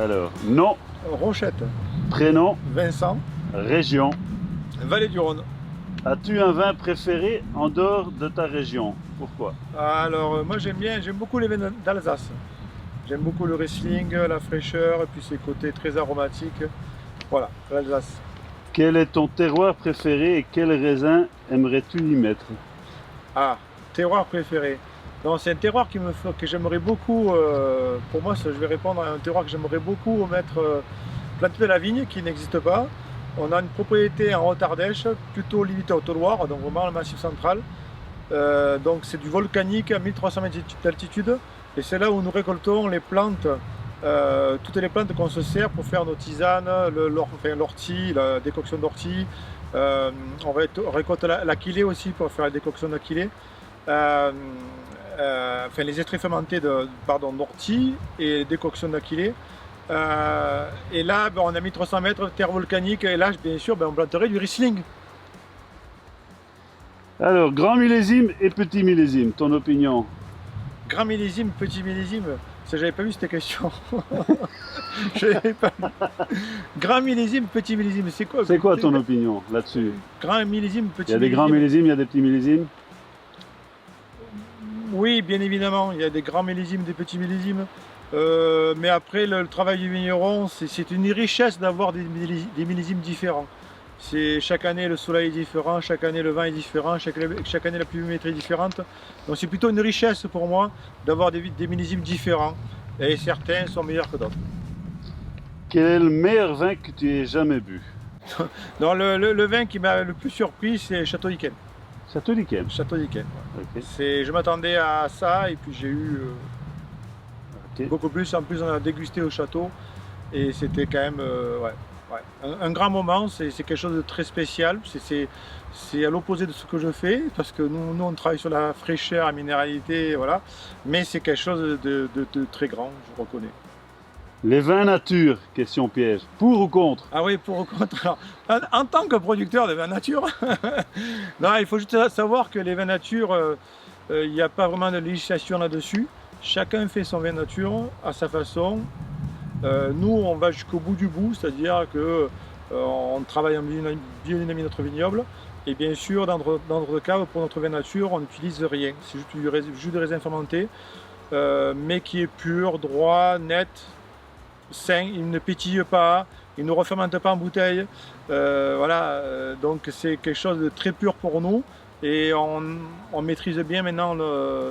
Alors, nom, Rochette. prénom, Vincent. région. Vallée du Rhône. As-tu un vin préféré en dehors de ta région? Pourquoi? Alors, moi j'aime beaucoup les vins d'Alsace. J'aime beaucoup le Riesling, la fraîcheur, et puis ses côtés très aromatiques. Voilà, l'Alsace. Quel est ton terroir préféré et quel raisin aimerais-tu y mettre? Ah, terroir préféré. Non, c'est un terroir que j'aimerais beaucoup, pour moi, je vais répondre à un terroir que j'aimerais beaucoup mettre, planter de la vigne, qui n'existe pas. On a une propriété en Haute-Ardèche, plutôt limitée à Haute-Loire, donc vraiment le Massif central. Donc c'est du volcanique à 1300 mètres d'altitude, et c'est là où nous récoltons les plantes, toutes les plantes qu'on se sert pour faire nos tisanes, l'ortie, la décoction d'ortie. On récolte l'aquilée aussi pour faire la décoction d'aquilée. Enfin les extraits fermentés d'ortie et décoction d'aquilée. Et là, on a 1300 mètres, terre volcanique, et là, bien sûr, on planterait du Riesling. Alors, grand millésime et petit millésime, ton opinion? Grand millésime, petit millésime, ça j'avais pas vu cette question. Pas... Grand millésime, petit millésime, c'est quoi? C'est quoi ton opinion là-dessus? Grand millésime, petit millésime. Il y a des grands millésimes, il y a des petits millésimes? Oui, bien évidemment, il y a des grands millésimes, des petits millésimes. Mais après, le travail du vigneron, c'est une richesse d'avoir des millésimes différents. Chaque année, le soleil est différent, chaque année, le vin est différent, chaque année, la pluviométrie est différente. Donc c'est plutôt une richesse pour moi d'avoir des millésimes différents. Et certains sont meilleurs que d'autres. Quel est le meilleur vin que tu aies jamais bu? Non, le vin qui m'a le plus surpris, c'est Château d'Yquem. Château d'Yquem. Château d'Yquem. Okay. Je m'attendais à ça, et puis j'ai eu Okay. beaucoup plus. En plus, on a dégusté au château, et c'était quand même un grand moment. C'est quelque chose de très spécial. C'est à l'opposé de ce que je fais, parce que nous on travaille sur la fraîcheur, la minéralité, voilà. Mais c'est quelque chose de très grand, je reconnais. Les vins nature, question piège. Pour ou contre? Ah oui, pour ou contre. Alors, en tant que producteur de vins nature, non, il faut juste savoir que les vins nature, il n'y a pas vraiment de législation là-dessus. Chacun fait son vin nature à sa façon. Nous, on va jusqu'au bout du bout, c'est-à-dire que on travaille en biodynamie notre vignoble. Et bien sûr, dans notre cave, pour notre vin nature, on n'utilise rien. C'est juste du jus de raisin fermenté, mais qui est pur, droit, net, sain. Il ne pétille pas, il ne refermente pas en bouteille. Voilà, donc c'est quelque chose de très pur pour nous. Et on maîtrise bien maintenant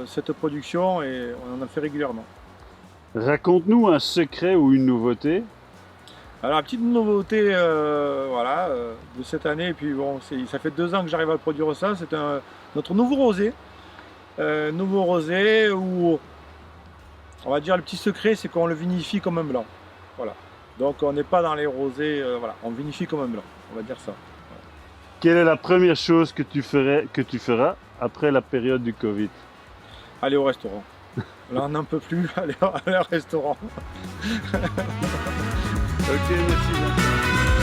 cette production, et on en fait régulièrement. Raconte-nous un secret ou une nouveauté. Alors la petite nouveauté de cette année, et puis bon, ça fait 2 ans que j'arrive à produire ça, c'est notre nouveau rosé. Nouveau rosé où, on va dire, le petit secret, c'est qu'on le vinifie comme un blanc. Voilà. Donc on n'est pas dans les rosés, voilà, on vinifie comme un blanc, on va dire ça. Quelle est la première chose que tu feras après la période du Covid? Aller au restaurant. Là on n'en peut plus, aller au restaurant. Ok, merci.